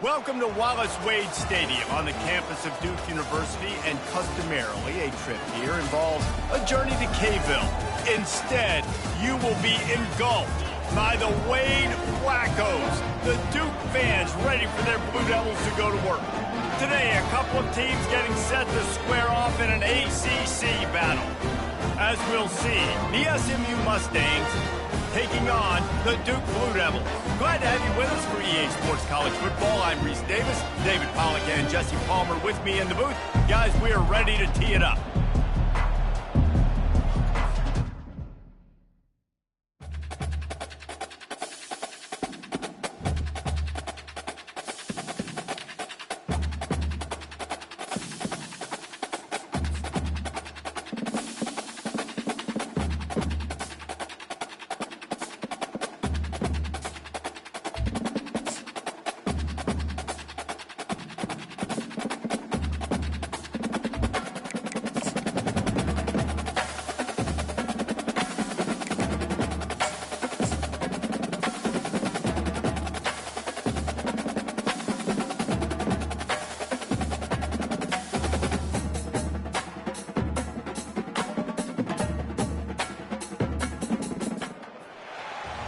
Welcome to Wallace Wade Stadium on the campus of Duke University, and customarily a trip here involves a journey to Caeville. Instead, you will be engulfed by the Wade Wackos, the Duke fans ready for their Blue Devils to go to work. Today, a couple of teams getting set to square off in an ACC battle. As we'll see, the SMU Mustangs taking on the Duke Blue Devils. Glad to have you with us for EA Sports College Football. I'm Reese Davis, David Pollack and Jesse Palmer with me in the booth. Guys, we are ready to tee it up.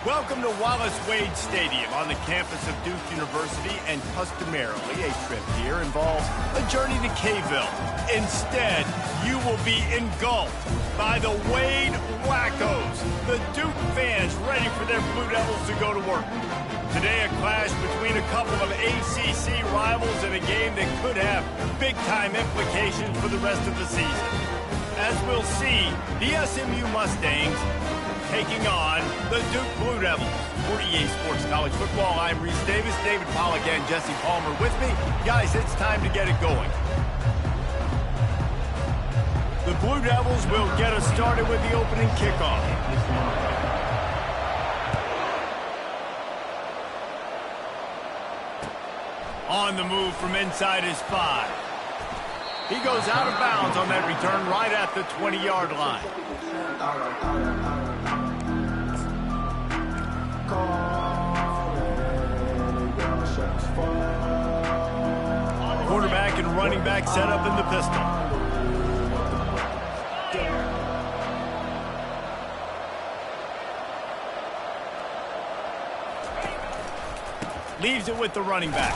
Welcome to Wallace Wade Stadium on the campus of Duke University, and customarily a trip here involves a journey to Caeville. Instead, you will be engulfed by the Wade Wackos, the Duke fans ready for their Blue Devils to go to work. Today, a clash between a couple of ACC rivals in a game that could have big-time implications for the rest of the season. As we'll see, the SMU Mustangs taking on the Duke Blue Devils. For EA Sports College Football, I'm Reese Davis, David Pollack and Jesse Palmer with me. Guys, it's time to get it going. The Blue Devils will get us started with the opening kickoff. On the move from inside his 5. He goes out of bounds on that return right at the 20-yard line. Quarterback and running back set up in the pistol. Leaves it with the running back.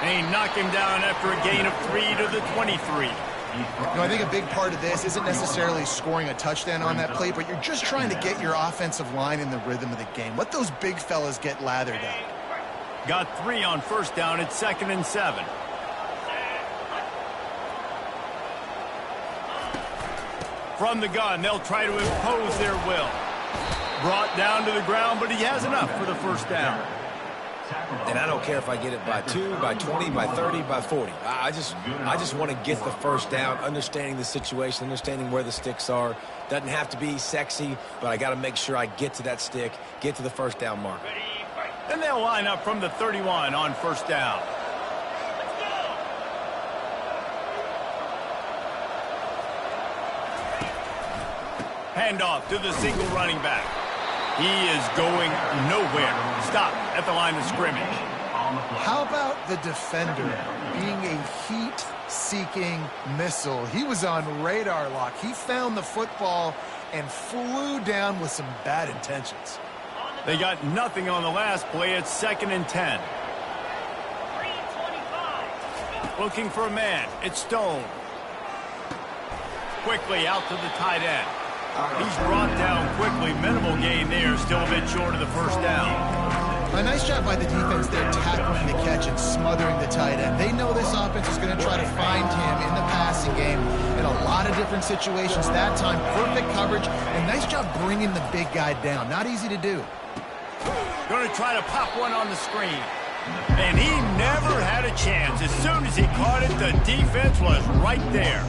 They knock him down after a gain of 3 to the 23. I think a big part of this isn't necessarily scoring a touchdown on that play, but you're just trying to get your offensive line in the rhythm of the game. Let those big fellas get lathered up. Got 3 on first down at 2nd and 7. From the gun, they'll try to impose their will. Brought down to the ground, but he has enough for the first down. And I don't care if I get it by 2, by 20, by 30, by 40. I just want to get the first down, understanding the situation, understanding where the sticks are. Doesn't have to be sexy, but I got to make sure I get to that stick, get to the first down mark. And they'll line up from the 31 on first down. Handoff to the single running back. He is going nowhere. Stop at the line of scrimmage. How about the defender being a heat-seeking missile? He was on radar lock. He found the football and flew down with some bad intentions. They got nothing on the last play at 2nd and 10. Looking for a man. It's Stone. Quickly out to the tight end. He's brought down quickly. Minimal gain there. Still a bit short of the first down. A nice job by the defense there, tackling the catch and smothering the tight end. They know this offense is going to try to find him in the passing game in a lot of different situations. That time, perfect coverage, and nice job bringing the big guy down. Not easy to do. Going to try to pop one on the screen. And he never had a chance. As soon as he caught it, the defense was right there.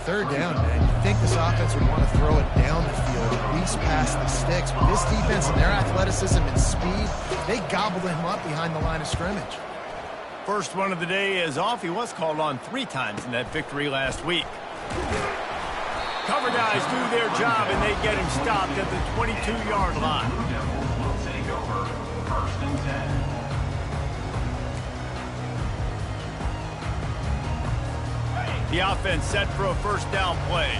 Third down, man. You'd think this offense would want to throw it down the field, at least past the sticks. But this defense and their athleticism and speed, they gobbled him up behind the line of scrimmage. First one of the day is off. He was called on 3 times in that victory last week. Cover guys do their job, and they get him stopped at the 22-yard line. The offense set for a first down play.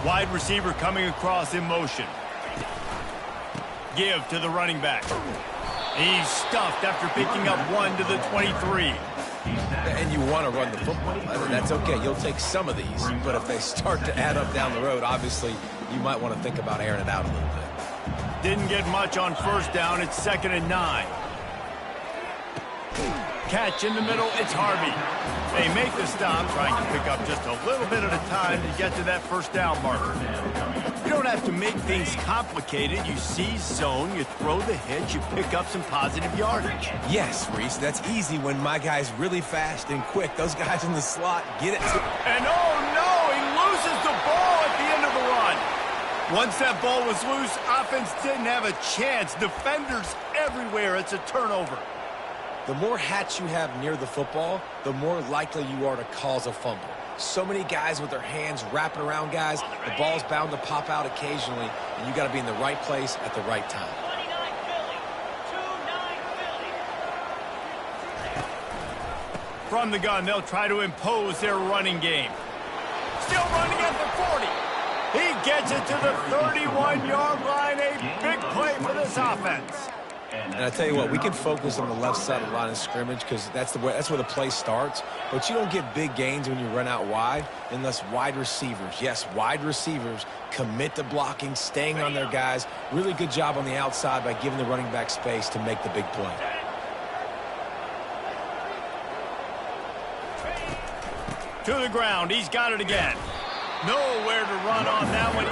Wide receiver coming across in motion. Give to the running back. He's stuffed after picking up 1 to the 23. And you want to run the football. I mean, that's okay. You'll take some of these. But if they start to add up down the road, obviously, you might want to think about airing it out a little bit. Didn't get much on first down. It's 2nd and 9. Catch in the middle. It's Harvey. They make the stop, trying to pick up just a little bit at a time to get to that first down marker. You don't have to make things complicated. You seize zone, you throw the hitch, you pick up some positive yardage. Yes, Reese, that's easy when my guy's really fast and quick. Those guys in the slot get it. And oh no, he loses the ball at the end of the run. Once that ball was loose, offense didn't have a chance. Defenders everywhere. It's a turnover. The more hats you have near the football, the more likely you are to cause a fumble. So many guys with their hands wrapping around guys, the ball's bound to pop out occasionally, and you got to be in the right place at the right time. From the gun, they'll try to impose their running game. Still running at the 40. He gets it to the 31-yard line. A big play for this offense. And I tell you what, we can focus on the left side of the line of scrimmage because that's where the play starts. But you don't get big gains when you run out wide unless wide receivers, yes, wide receivers, commit to blocking, staying on their guys. Really good job on the outside by giving the running back space to make the big play. To the ground. He's got it again. Nowhere to run on that one. He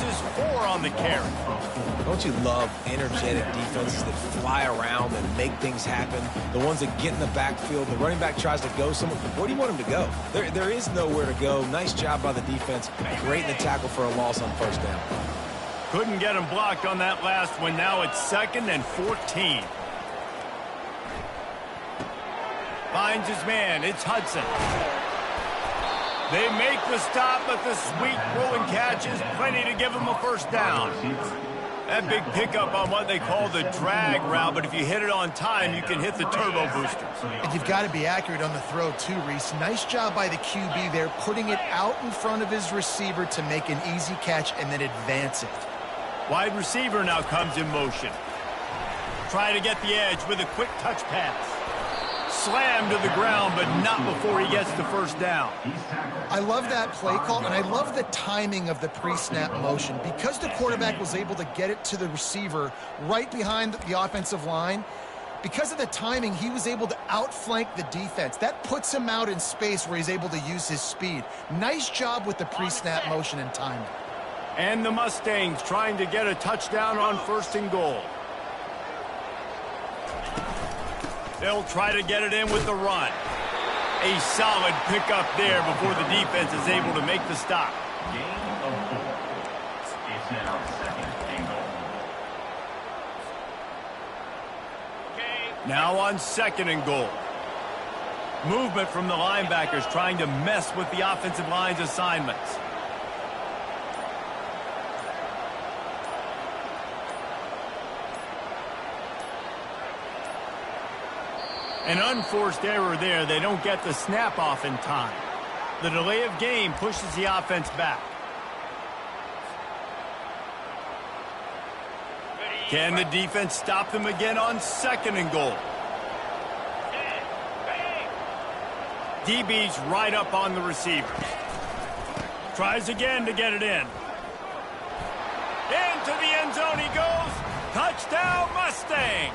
loses 4 on the carry. Don't you love energetic defenses that fly around and make things happen? The ones that get in the backfield. The running back tries to go somewhere. Where do you want him to go? There is nowhere to go. Nice job by the defense. Great in the tackle for a loss on first down. Couldn't get him blocked on that last one. Now it's 2nd and 14. Finds his man. It's Hudson. They make the stop, but the sweet throw and catch is plenty to give them a first down. That big pickup on what they call the drag route, but if you hit it on time, you can hit the turbo booster. And you've got to be accurate on the throw too, Reese. Nice job by the QB there, putting it out in front of his receiver to make an easy catch and then advance it. Wide receiver now comes in motion. Try to get the edge with a quick touch pass. Slammed to the ground, but not before he gets the first down. I love that play call, and I love the timing of the pre-snap motion. Because the quarterback was able to get it to the receiver right behind the offensive line, because of the timing, he was able to outflank the defense. That puts him out in space where he's able to use his speed. Nice job with the pre-snap motion and timing. And the Mustangs trying to get a touchdown on 1st and goal. They'll try to get it in with the run. A solid pickup there before the defense is able to make the stop. Gain of 4. It's now 2nd and goal. Now on 2nd and goal. Movement from the linebackers trying to mess with the offensive line's assignments. An unforced error there. They don't get the snap off in time. The delay of game pushes the offense back. Can the defense stop them again on 2nd and goal? DB's right up on the receivers. Tries again to get it in. Into the end zone he goes. Touchdown Mustangs.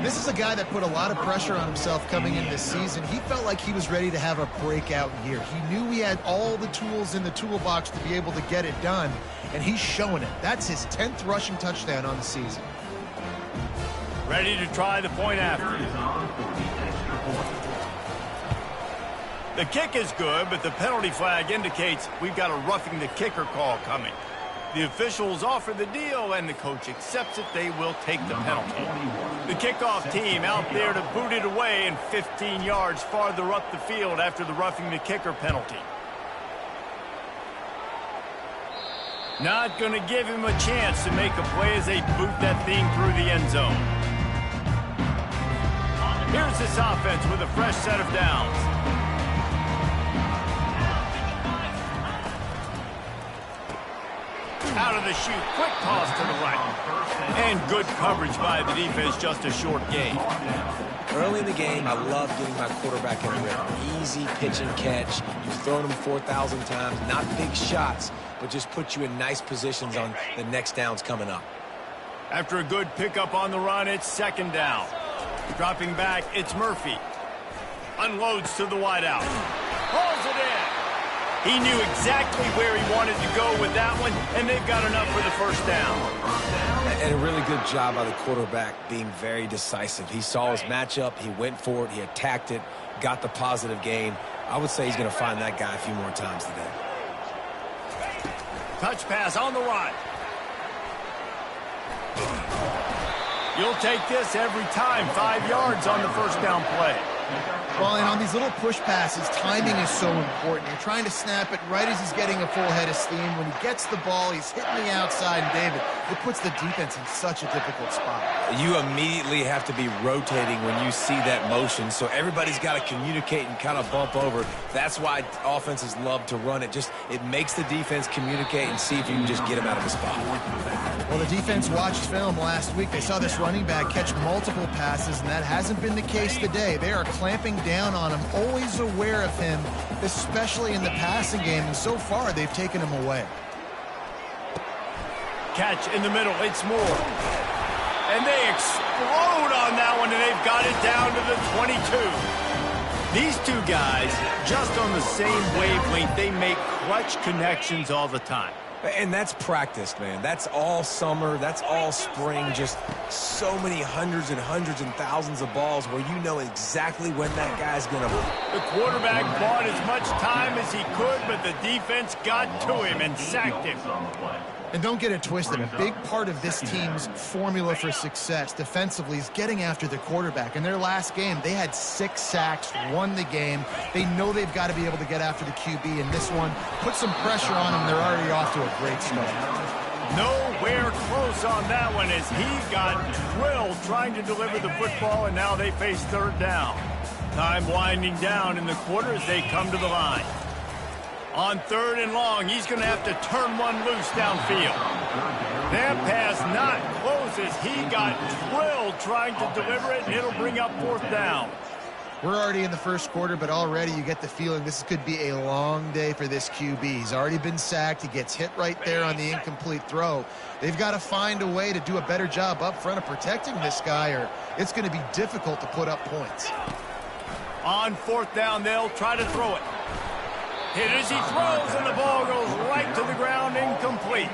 This is a guy that put a lot of pressure on himself coming into this season. He felt like he was ready to have a breakout year. He knew he had all the tools in the toolbox to be able to get it done, and he's showing it. That's his 10th rushing touchdown on the season. Ready to try the point after. The kick is good, but the penalty flag indicates we've got a roughing the kicker call coming. The officials offer the deal, and the coach accepts it. They will take the penalty. The kickoff team out there to boot it away and 15 yards farther up the field after the roughing the kicker penalty. Not going to give him a chance to make a play as they boot that thing through the end zone. Here's this offense with a fresh set of downs. Out of the chute, quick toss to the right. And good coverage by the defense, just a short gain. Early in the game, I love getting my quarterback in a rhythm. Easy pitch and catch. You've thrown them 4,000 times. Not big shots, but just put you in nice positions on the next downs coming up. After a good pickup on the run, it's second down. Dropping back, it's Murphy. Unloads to the wideout. Hauls it in. He knew exactly where he wanted to go with that one, and they've got enough for the first down. And a really good job by the quarterback being very decisive. He saw his matchup, he went for it, he attacked it, got the positive gain. I would say he's going to find that guy a few more times today. Touch pass on the run. You'll take this every time. 5 yards on the first down play. Well, and on these little push passes, timing is so important. You're trying to snap it right as he's getting a full head of steam. When he gets the ball, he's hitting the outside, and David, it puts the defense in such a difficult spot. You immediately have to be rotating when you see that motion, so everybody's got to communicate and kind of bump over. That's why offenses love to run it. It makes the defense communicate and see if you can just get him out of the spot. Well, the defense watched film last week. They saw this running back catch multiple passes, and that hasn't been the case today. They are clamping down on him, always aware of him, especially in the passing game, and so far they've taken him away. Catch in the middle, it's Moore. And they explode on that one, and they've got it down to the 22. These two guys, just on the same wavelength, they make clutch connections all the time. And that's practice, man. That's all summer. That's all spring. Just so many hundreds and thousands of balls where you know exactly when that guy's going to... The quarterback bought as much time as he could, but the defense got to him and sacked him. And don't get it twisted. A big part of this team's formula for success defensively is getting after the quarterback. In their last game, they had 6 sacks, won the game. They know they've got to be able to get after the QB in this one. Put some pressure on him. They're already off to a great start. Nowhere close on that one as he got drilled trying to deliver the football, and now they face third down. Time winding down in the quarter as they come to the line. On third and long, he's going to have to turn one loose downfield. That pass not close as he got drilled trying to deliver it, and it'll bring up fourth down. We're already in the first quarter, but already you get the feeling this could be a long day for this QB. He's already been sacked. He gets hit right there on the incomplete throw. They've got to find a way to do a better job up front of protecting this guy, or it's going to be difficult to put up points. On fourth down, they'll try to throw it. Hit as he throws, and the ball goes right to the ground, incomplete.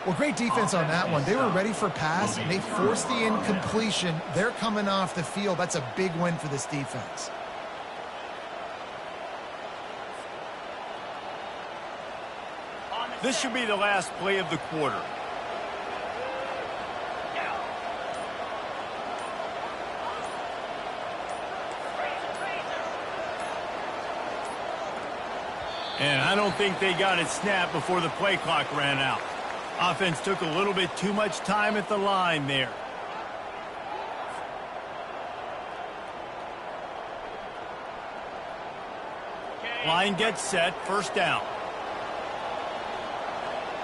Well, great defense on that one. They were ready for pass, and they forced the incompletion. They're coming off the field. That's a big win for this defense. This should be the last play of the quarter. And I don't think they got it snapped before the play clock ran out. Offense took a little bit too much time at the line there. Line gets set, first down.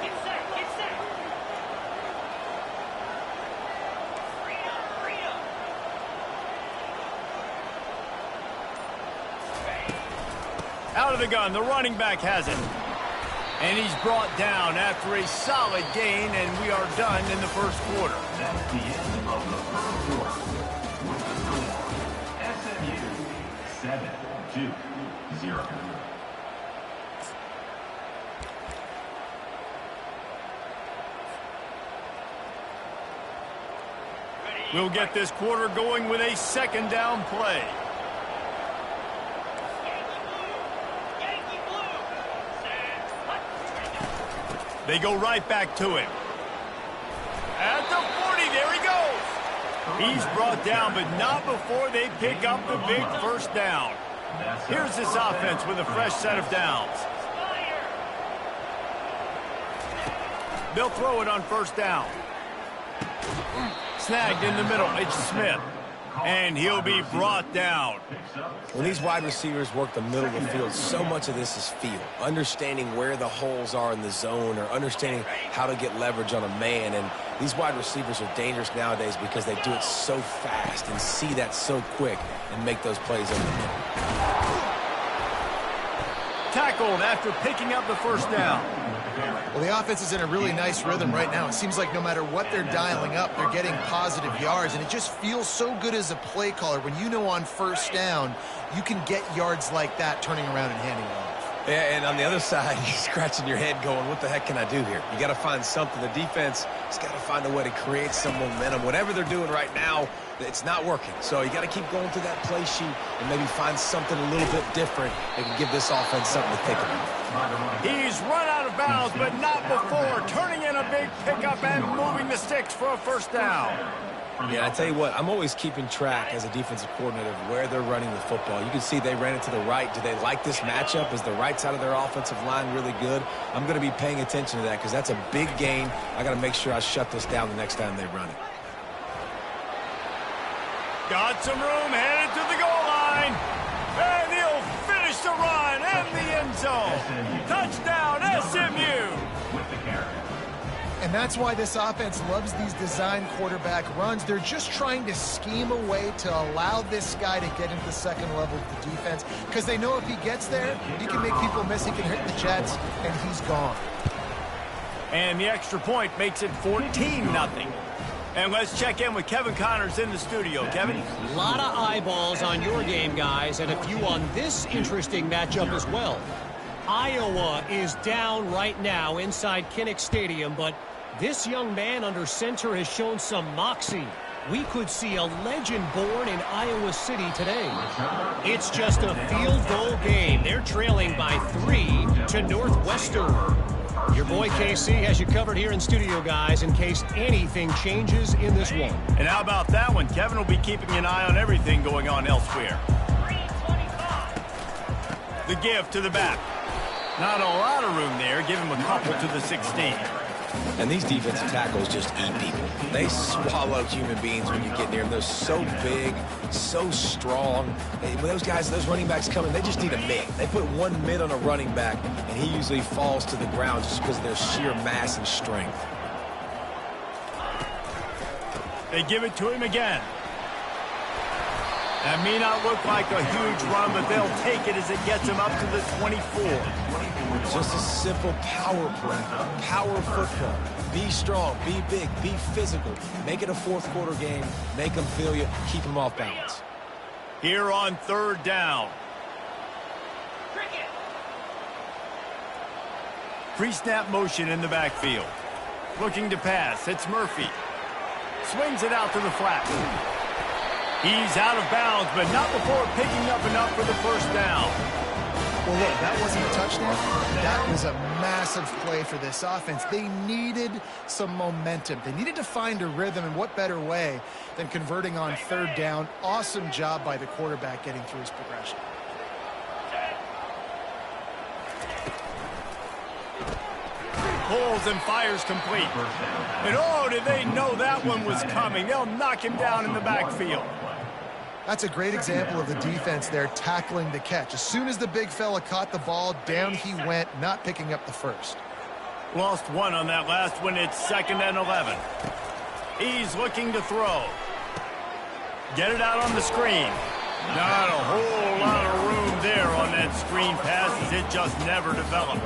Get set, get set. Freedom. Out of the gun, the running back has it. And he's brought down after a solid gain, and we are done in the first quarter. That's the end of the first quarter. SMU 7, Duke 0. We'll get this quarter going with a second down play. They go right back to him. At the 40, there he goes. He's brought down, but not before they pick up the big first down. Here's this offense with a fresh set of downs. They'll throw it on first down. Snagged in the middle, it's Smith. And he'll be brought down. When these wide receivers work the middle of the field, so much of this is feel. Understanding where the holes are in the zone or understanding how to get leverage on a man. And these wide receivers are dangerous nowadays because they do it so fast and see that so quick and make those plays over the middle. Tackled after picking up the first down. Well, the offense is in a really nice rhythm right now. It seems like no matter what they're dialing up, they're getting positive yards, and it just feels so good as a play caller when you know on first down you can get yards like that turning around and handing it off. Yeah, and on the other side, you're scratching your head going, what the heck can I do here? You got to find something. The defense has got to find a way to create some momentum. Whatever they're doing right now, it's not working. So you got to keep going through that play sheet and maybe find something a little bit different that can give this offense something to think about. He's run out of bounds, but not before turning in a big pickup and moving the sticks for a first down. Yeah, I tell you what, I'm always keeping track as a defensive coordinator of where they're running the football. You can see they ran it to the right. Do they like this matchup? Is the right side of their offensive line really good? I'm going to be paying attention to that because that's a big gain. I got to make sure I shut this down the next time they run it. Got some room, headed to the goal line. And he'll finish the run in the end zone. Touchdown, SMU. With the carry. And that's why this offense loves these design quarterback runs. They're just trying to scheme a way to allow this guy to get into the second level of the defense because they know if he gets there, he can make people miss, he can hit the Jets, and he's gone. And the extra point makes it 14-0. And let's check in with Kevin Connors in the studio. Kevin? A lot of eyeballs on your game, guys, and a few on this interesting matchup as well. Iowa is down right now inside Kinnick Stadium, but this young man under center has shown some moxie. We could see a legend born in Iowa City today. It's just a field goal game. They're trailing by 3 to Northwestern. Your boy KC has you covered here in studio, guys, in case anything changes in this one. And how about that one? Kevin will be keeping an eye on everything going on elsewhere. The give to the back. Not a lot of room there. Give him a couple to the 16. And these defensive tackles just eat people. They swallow human beings when you get near them. They're so big, so strong. When those guys, those running backs come in, they just need a mid. They put one mid on a running back, and he usually falls to the ground just because of their sheer mass and strength. They give it to him again. That may not look like a huge run, but they'll take it as it gets him up to the 24. Just a simple power play, power football. Be strong, be big, be physical. Make it a fourth quarter game. Make them feel you. Keep them off balance. Here on third down. Pre-snap motion in the backfield. Looking to pass. It's Murphy. Swings it out to the flat. He's out of bounds, but not before picking up enough for the first down. Well, look, that wasn't a touchdown. That was a massive play for this offense. They needed some momentum. They needed to find a rhythm, and what better way than converting on third down. Awesome job by the quarterback getting through his progression. Pulls and fires complete. And oh, did they know that one was coming. They'll knock him down in the backfield. That's a great example of the defense there tackling the catch. As soon as the big fella caught the ball, down he went, not picking up the first. Lost one on that last one. It's 2nd and 11. He's looking to throw. Get it out on the screen. Not a whole lot of room there on that screen pass as it just never developed.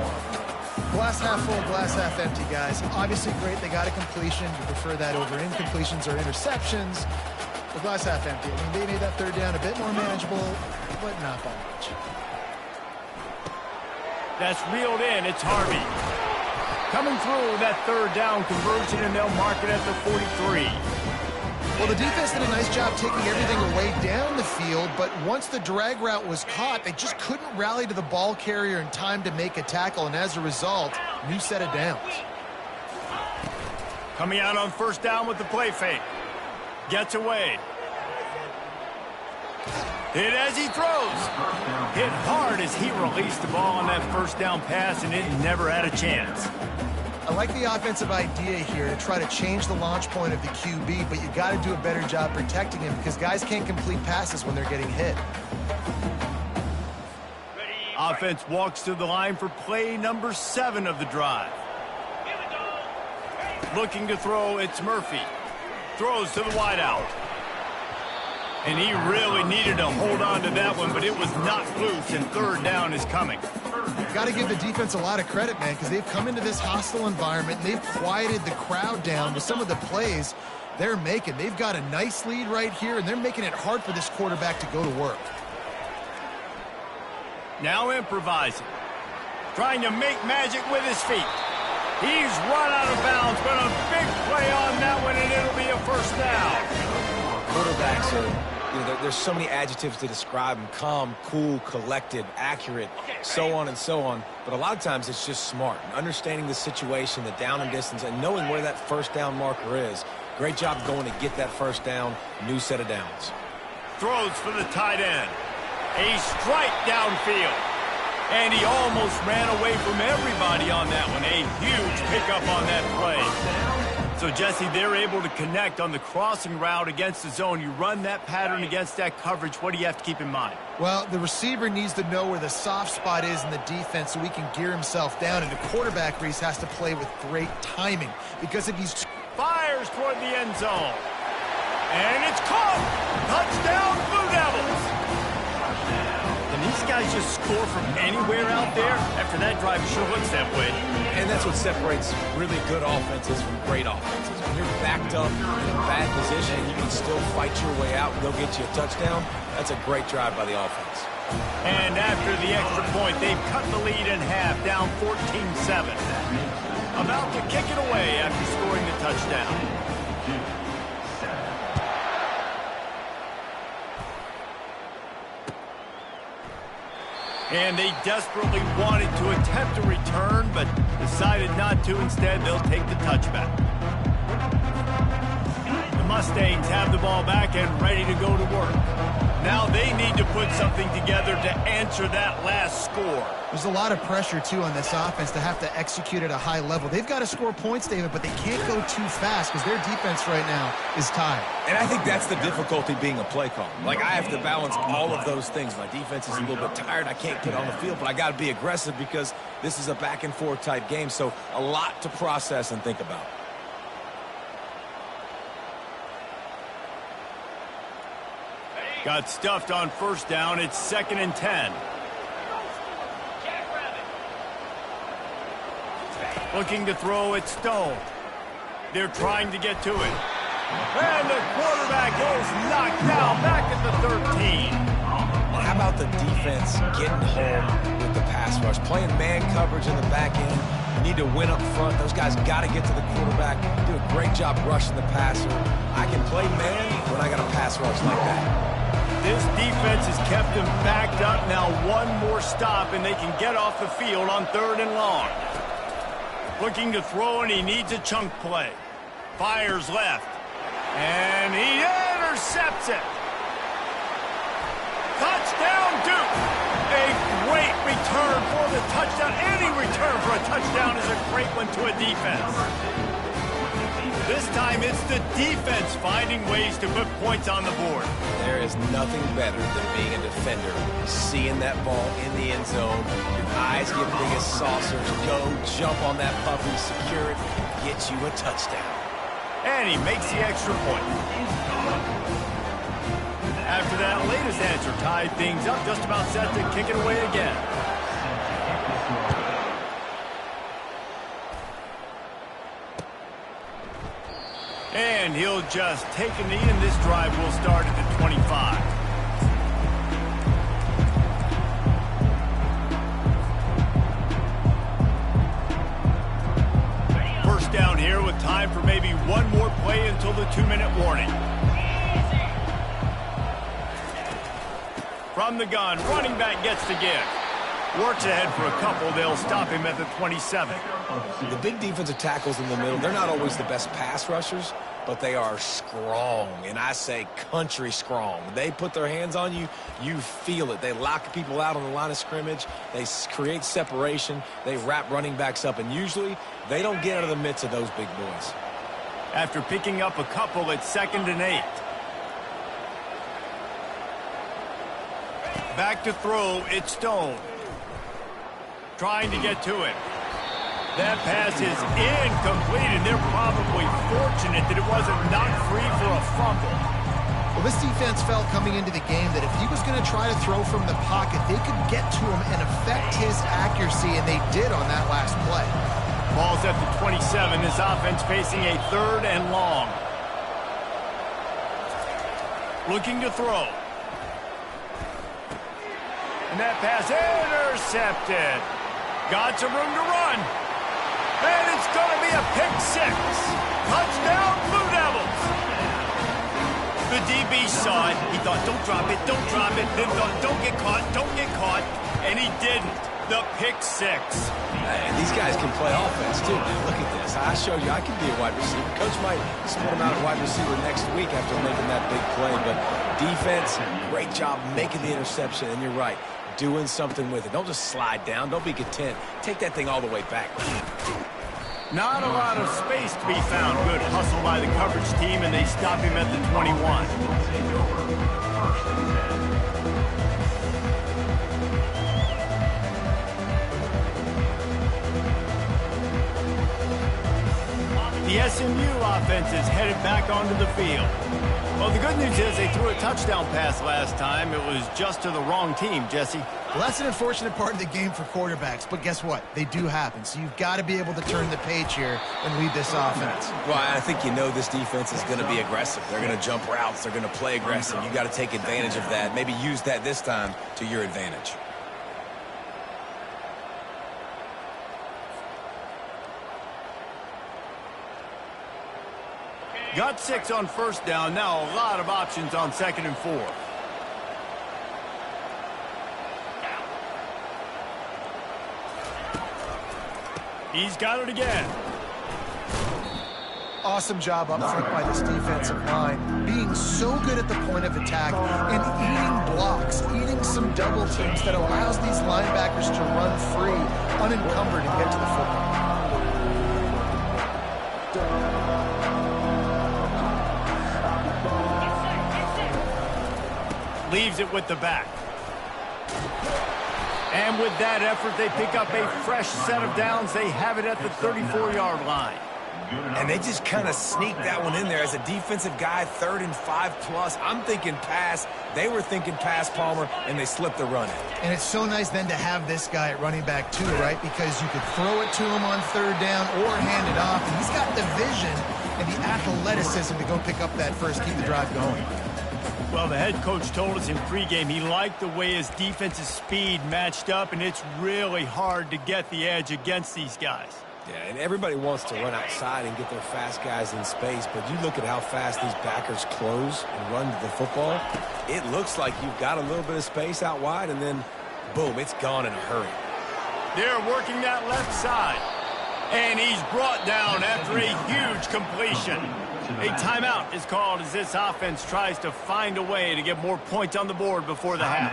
Glass half full, glass half empty, guys. Obviously great, they got a completion. You prefer that over incompletions or interceptions. The glass half empty. I mean, they made that third down a bit more manageable, but not by much. That's reeled in. It's Harvey. Coming through that third down conversion, and they'll mark it at the 43. Well, the defense did a nice job taking everything away down the field, but once the drag route was caught, they just couldn't rally to the ball carrier in time to make a tackle, and as a result, new set of downs. Coming out on first down with the play fake. Gets away. Hit as he throws. Hit hard as he released the ball on that first down pass, and it never had a chance. I like the offensive idea here to try to change the launch point of the QB, but you got to do a better job protecting him because guys can't complete passes when they're getting hit. Offense walks to the line for play number 7 of the drive. Looking to throw, it's Murphy. Throws to the wideout. And he really needed to hold on to that one, but it was knocked loose, and third down is coming. Got to give the defense a lot of credit, man, because they've come into this hostile environment, and they've quieted the crowd down with some of the plays they're making. They've got a nice lead right here, and they're making it hard for this quarterback to go to work. Now improvising. Trying to make magic with his feet. He's run out of bounds, but a big play on that one, and it'll be a first down. Quarterbacks are, there's so many adjectives to describe them: calm, cool, collected, accurate, so on and so on. But a lot of times it's just smart, understanding the situation, the down and distance, and knowing where that first down marker is. Great job going to get that first down, new set of downs. Throws for the tight end. A strike downfield. And he almost ran away from everybody on that one. A huge pickup on that play. So, Jesse, they're able to connect on the crossing route against the zone. You run that pattern against that coverage. What do you have to keep in mind? Well, the receiver needs to know where the soft spot is in the defense so he can gear himself down. And the quarterback, Reese, has to play with great timing. Because if he's... Fires toward the end zone. And it's caught. Touchdown, Blue Devils. And these guys just score from anywhere out there. After that drive, it sure looks that way. And that's what separates really good offenses from great offenses. When you're backed up in a bad position, you can still fight your way out and go get you a touchdown. That's a great drive by the offense. And after the extra point, they've cut the lead in half, down 14-7. About to kick it away after scoring the touchdown. And they desperately wanted to attempt a return, but decided not to. Instead, they'll take the touchback. The Mustangs have the ball back and ready to go to work. Now they need to put something together to answer that last score. There's a lot of pressure, too, on this offense to have to execute at a high level. They've got to score points, David, but they can't go too fast because their defense right now is tired. And I think that's the difficulty being a play caller. Like, I have to balance all of those things. My defense is a little bit tired. I can't get on the field, but I got to be aggressive because this is a back-and-forth type game, so a lot to process and think about. Got stuffed on first down. It's 2nd and 10. Looking to throw it Stone. They're trying to get to it. And the quarterback is knocked down back at the 13. How about the defense getting home with the pass rush? Playing man coverage in the back end. You need to win up front. Those guys got to get to the quarterback. Do a great job rushing the passer. I can play man when I got a pass rush like that. This defense has kept them backed up. Now one more stop, and they can get off the field on 3rd and long. Looking to throw, and he needs a chunk play. Fires left. And he intercepts it. Touchdown, Duke. A great return for the touchdown. Any return for a touchdown is a great one to a defense. This time it's the defense finding ways to put points on the board. There is nothing better than being a defender, seeing that ball in the end zone, your eyes get big as saucers, go jump on that puppy, secure it, get you a touchdown. And he makes the extra point. After that latest answer tied things up, just about set to kick it away again. And he'll just take a knee, and this drive will start at the 25. First down here with time for maybe one more play until the 2-minute warning. From the gun, running back gets the give. Works ahead for a couple. They'll stop him at the 27. The big defensive tackles in the middle, they're not always the best pass rushers, but they are strong, and I say country strong. They put their hands on you, you feel it. They lock people out on the line of scrimmage. They create separation. They wrap running backs up, and usually they don't get out of the midst of those big boys. After picking up a couple, it's 2nd and 8. Back to throw, it's Stone. Trying to get to him. That pass is incomplete, and they're probably fortunate that it wasn't knocked free for a fumble. Well, this defense felt coming into the game that if he was going to try to throw from the pocket, they could get to him and affect his accuracy, and they did on that last play. Ball's at the 27. This offense facing a 3rd and long. Looking to throw. And that pass intercepted. Got some room to run. And it's going to be a pick 6. Touchdown, Blue Devils. The DB saw it. He thought, don't drop it, don't drop it. Then thought, don't get caught, don't get caught. And he didn't. The pick 6. These guys can play offense, too. Look at this. I showed you I can be a wide receiver. Coach might split him out at wide receiver next week after making that big play. But defense, great job making the interception. And you're right, doing something with it. Don't just slide down. Don't be content. Take that thing all the way back. Not a lot of space to be found. Good hustle by the coverage team, and they stop him at the 21. The SMU offense is headed back onto the field. Well, the good news is they threw a touchdown pass last time. It was just to the wrong team, Jesse. Well, that's an unfortunate part of the game for quarterbacks, but guess what? They do happen, so you've got to be able to turn the page here and lead this offense. Well, I think you know this defense is going to be aggressive. They're going to jump routes. They're going to play aggressive. You got to take advantage of that. Maybe use that this time to your advantage. Got 6 on 1st down. Now a lot of options on 2nd and 4. He's got it again. Awesome job up front by this defensive line. Being so good at the point of attack and eating blocks, eating some double teams that allows these linebackers to run free, unencumbered, and get to the football. Leaves it with the back. And with that effort, they pick up a fresh set of downs. They have it at the 34-yard line. And they just kind of sneak that one in there as a defensive guy, 3rd and 5+. I'm thinking pass. They were thinking pass, Palmer, and they slipped the run in. And it's so nice then to have this guy at running back too, right? Because you could throw it to him on 3rd down or hand it off. And he's got the vision and the athleticism to go pick up that first, keep the drive going. Well, the head coach told us in pregame he liked the way his defense's speed matched up, and it's really hard to get the edge against these guys. Yeah, and everybody wants to run outside and get their fast guys in space, but you look at how fast these backers close and run to the football. It looks like you've got a little bit of space out wide, and then, boom, it's gone in a hurry. They're working that left side, and he's brought down after a huge completion. A timeout is called as this offense tries to find a way to get more points on the board before the half.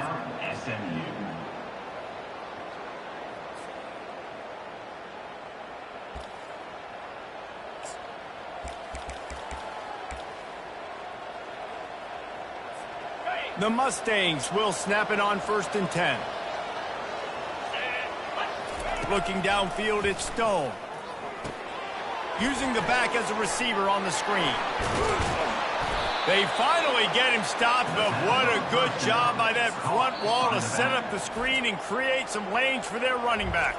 The Mustangs will snap it on 1st and 10. Looking downfield, it's Stone. Using the back as a receiver on the screen. They finally get him stopped, but what a good job by that front wall to set up the screen and create some lanes for their running back.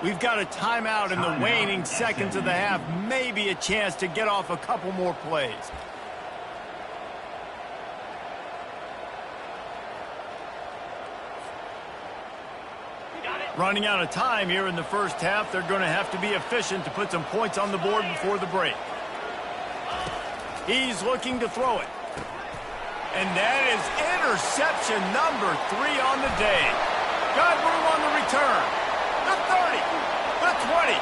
We've got a timeout in the waning seconds of the half, maybe a chance to get off a couple more plays. Running out of time here in the first half. They're going to have to be efficient to put some points on the board before the break. He's looking to throw it. And that is interception number 3 on the day. Got room on the return. The 30, the 20.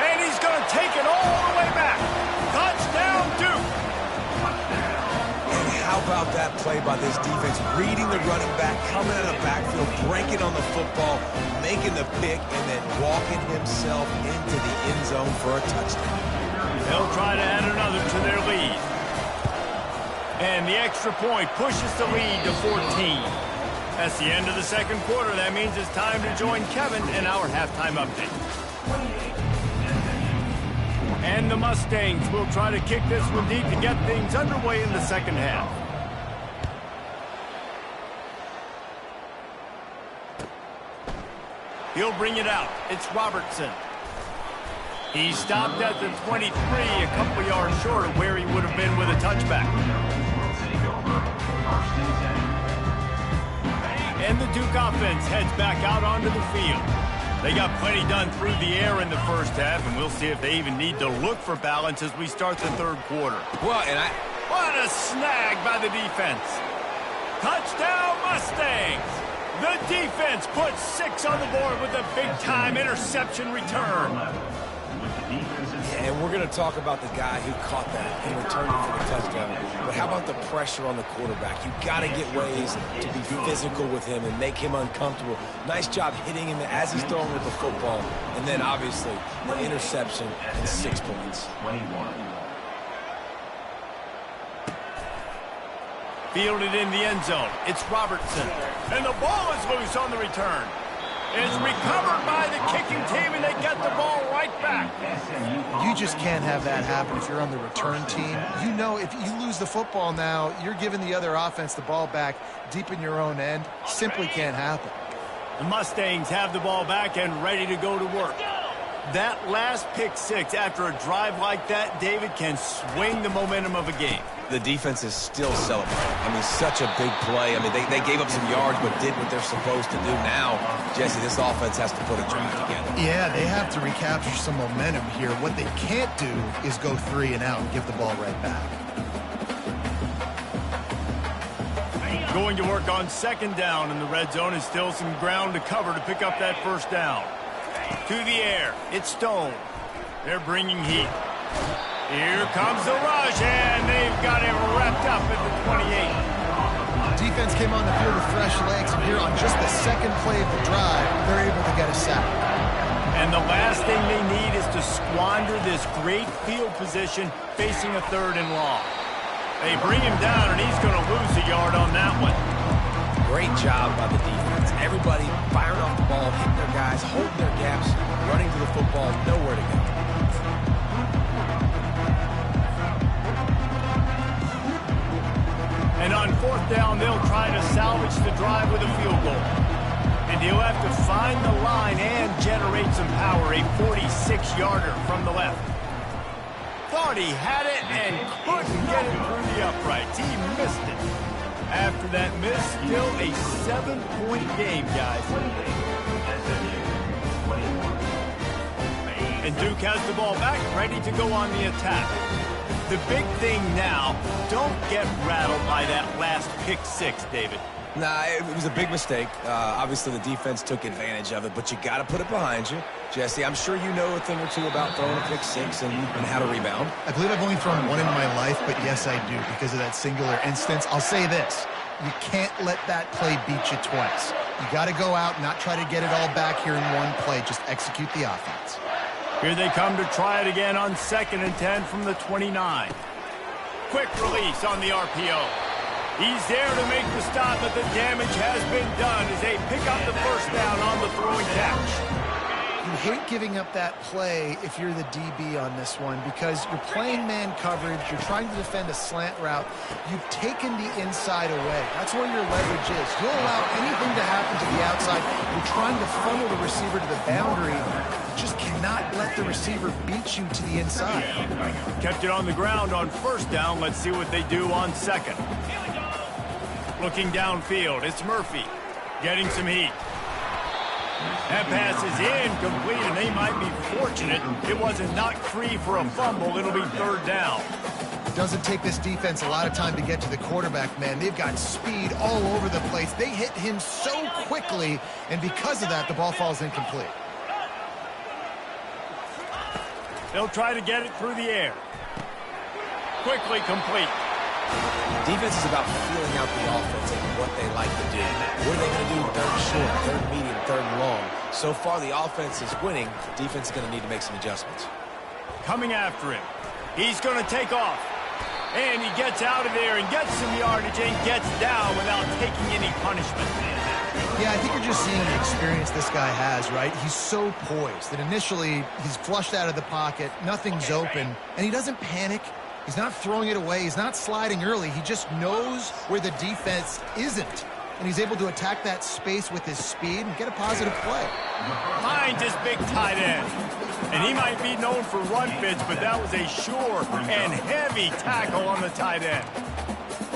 And he's going to take it all the way back. that play by this defense, reading the running back, coming out of the backfield, breaking on the football, making the pick, and then walking himself into the end zone for a touchdown. They'll try to add another to their lead. And the extra point pushes the lead to 14. That's the end of the second quarter. That means it's time to join Kevin in our halftime update. And the Mustangs will try to kick this one deep to get things underway in the second half. He'll bring it out. It's Robertson. He stopped at the 23, a couple yards short of where he would have been with a touchback. And the Duke offense heads back out onto the field. They got plenty done through the air in the first half, and we'll see if they even need to look for balance as we start the third quarter. Well, What a snag by the defense. Touchdown, Mustangs! The defense puts 6 on the board with a big-time interception return. Yeah, and we're going to talk about the guy who caught that and returned it for the touchdown. But how about the pressure on the quarterback? You got to get ways to be physical with him and make him uncomfortable. Nice job hitting him as he's throwing with the football. And then, obviously, the interception and 6 points. Fielded in the end zone. It's Robertson. And the ball is loose on the return. It's recovered by the kicking team, and they get the ball right back. You just can't have that happen if you're on the return team. You know if you lose the football now, you're giving the other offense the ball back deep in your own end. Simply can't happen. The Mustangs have the ball back and ready to go to work. That last pick 6 after a drive like that, David, can swing the momentum of a game. The defense is still celebrating. I mean, such a big play. I mean, they gave up some yards but did what they're supposed to do. Now, Jesse, this offense has to put a drive together. Yeah, they have to recapture some momentum here. What they can't do is go 3 and out and give the ball right back. Going to work on second down in the red zone, and still some ground to cover to pick up that first down. To the air, it's Stone. They're bringing heat. Here comes the rush, and they've got him wrapped up at the 28. Defense came on the field with fresh legs, and here on just the second play of the drive, they're able to get a sack. And the last thing they need is to squander this great field position facing a 3rd and long. They bring him down, and he's going to lose a yard on that one. Great job by the defense. Everybody firing off the ball, hitting their guys, holding their gaps, running to the football, nowhere to go. And on 4th down, they'll try to salvage the drive with a field goal. And he'll have to find the line and generate some power, a 46-yarder from the left. Thought he had it and couldn't get it through the uprights. He missed it. After that miss, still a 7-point game, guys. And Duke has the ball back, ready to go on the attack. The big thing now, don't get rattled by that last pick 6, David. Nah, it was a big mistake. Obviously, the defense took advantage of it, but you got to put it behind you. Jesse, I'm sure you know a thing or two about throwing a pick 6 and how to rebound. I believe I've only thrown one in my life, but yes, I do, because of that singular instance. I'll say this. You can't let that play beat you twice. You got to go out and not try to get it all back here in one play. Just execute the offense. Here they come to try it again on 2nd and 10 from the 29. Quick release on the RPO. He's there to make the stop, but the damage has been done as they pick up the first down on the throwing catch. You hate giving up that play if you're the DB on this one because you're playing man coverage, you're trying to defend a slant route, you've taken the inside away. That's where your leverage is. You'll allow anything to happen to the outside. You're trying to funnel the receiver to the boundary. You just cannot let the receiver beat you to the inside. Kept it on the ground on 1st down. Let's see what they do on 2nd. Looking downfield, it's Murphy getting some heat. That pass is incomplete, and they might be fortunate it wasn't knocked free for a fumble. It'll be 3rd down. It doesn't take this defense a lot of time to get to the quarterback, man. They've got speed all over the place. They hit him so quickly, and because of that, the ball falls incomplete. They'll try to get it through the air. Quickly complete. Defense is about feeling out the offense and what they like to do. What are they going to do third and short, third and medium, third and long? So far, the offense is winning. Defense is going to need to make some adjustments. Coming after him. He's going to take off. And he gets out of there and gets some yardage and gets down without taking any punishment. Yeah, I think you're just seeing the experience this guy has, right? He's so poised that initially he's flushed out of the pocket, nothing's open, and he doesn't panic. He's not throwing it away. He's not sliding early. He just knows where the defense isn't, and he's able to attack that space with his speed and get a positive play. Finds his big tight end. And he might be known for run fits, but that was a sure and heavy tackle on the tight end.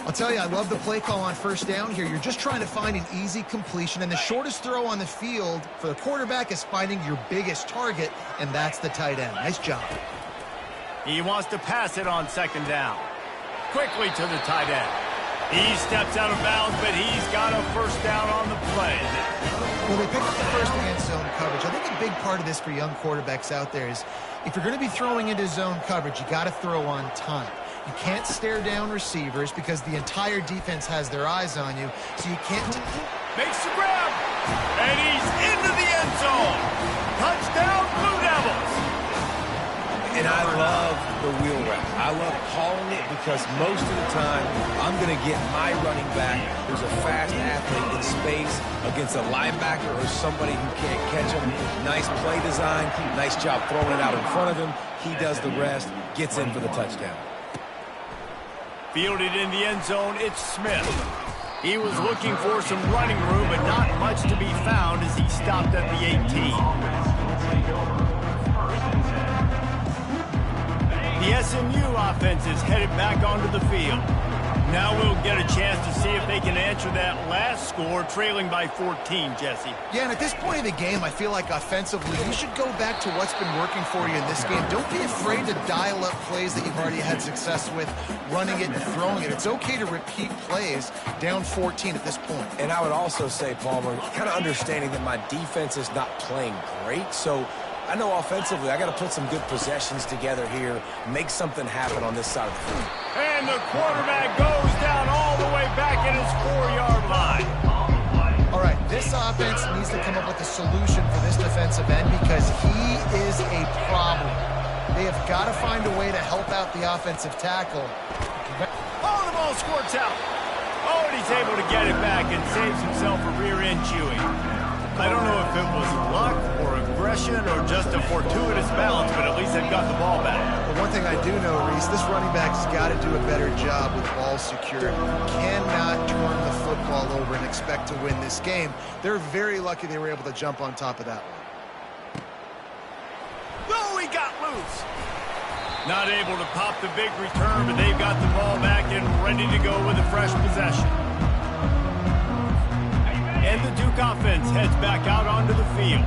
I'll tell you, I love the play call on first down here. You're just trying to find an easy completion, and the shortest throw on the field for the quarterback is finding your biggest target, and that's the tight end. Nice job. He wants to pass it on second down. Quickly to the tight end. He steps out of bounds, but he's got a first down on the play. Well, they picked up the first against zone coverage. I think a big part of this for young quarterbacks out there is if you're going to be throwing into zone coverage, you got to throw on time. You can't stare down receivers because the entire defense has their eyes on you, so you can't... Makes the grab, and he's into the end zone. Touchdown, Blue Devils. And I love the wheel route. I love calling it because most of the time, I'm going to get my running back who's a fast athlete in space against a linebacker or somebody who can't catch him. Nice play design, nice job throwing it out in front of him. He does the rest, gets in for the touchdown. Fielded in the end zone, it's Smith. He was looking for some running room, but not much to be found as he stopped at the 18. The SMU offense is headed back onto the field. Now we'll get a chance to see if they can answer that last score, trailing by 14, Jesse. Yeah, and at this point of the game, I feel like offensively, you should go back to what's been working for you in this game. Don't be afraid to dial up plays that you've already had success with, running it and throwing it. It's okay to repeat plays down 14 at this point. And I would also say, Palmer, kind of understanding that my defense is not playing great, so I know offensively I got to put some good possessions together here, make something happen on this side of the field. And the quarterback goes down all the way back at his 4-yard line. All right, this offense needs to come up with a solution for this defensive end because he is a problem. They have got to find a way to help out the offensive tackle. Oh, the ball squirts out. Oh, and he's able to get it back and saves himself a rear-end chewing. I don't know if it was luck or aggression or just a fortuitous balance, but at least they've got the ball back. But one thing I do know, Reese, this running back's got to do a better job with ball security. Cannot turn the football over and expect to win this game. They're very lucky they were able to jump on top of that one. Oh, he got loose. Not able to pop the big return, but they've got the ball back and ready to go with a fresh possession. And the Duke offense heads back out onto the field.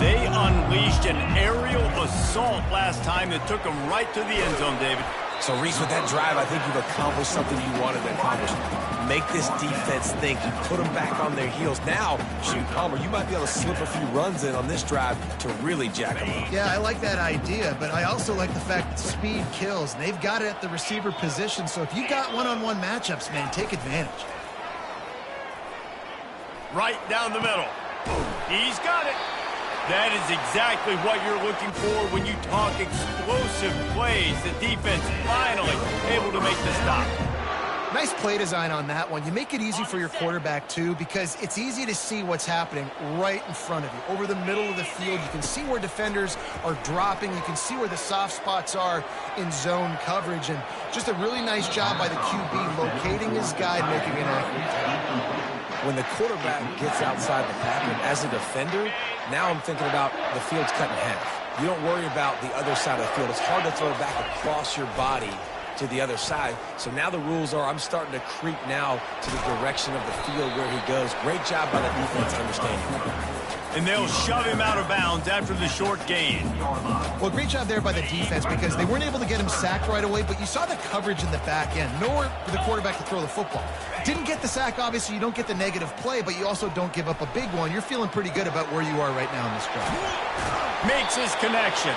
They unleashed an aerial assault last time that took them right to the end zone, David. So, Reese, with that drive, I think you've accomplished something you wanted to accomplish. Make this defense think. You put them back on their heels. Now, shoot, Palmer, you might be able to slip a few runs in on this drive to really jack them up. Yeah, I like that idea, but I also like the fact that speed kills. And they've got it at the receiver position, so if you've got one-on-one matchups, man, take advantage. Right down the middle. He's got it. That is exactly what you're looking for when you talk explosive plays. The defense finally able to make the stop. Nice play design on that one. You make it easy for your quarterback, too, because it's easy to see what's happening right in front of you. Over the middle of the field, you can see where defenders are dropping. You can see where the soft spots are in zone coverage. And just a really nice job by the QB locating his guy, making an accurate. When the quarterback gets outside the pocket as a defender, now I'm thinking about the field's cut in half. You don't worry about the other side of the field. It's hard to throw back across your body to the other side. So now the rules are I'm starting to creep now to the direction of the field where he goes. Great job by the defense understanding. And they'll shove him out of bounds after the short gain. Well, great job there by the defense because they weren't able to get him sacked right away, but you saw the coverage in the back end. Nowhere for the quarterback to throw the football. Didn't get the sack, obviously. You don't get the negative play, but you also don't give up a big one. You're feeling pretty good about where you are right now in this drive. Makes his connection.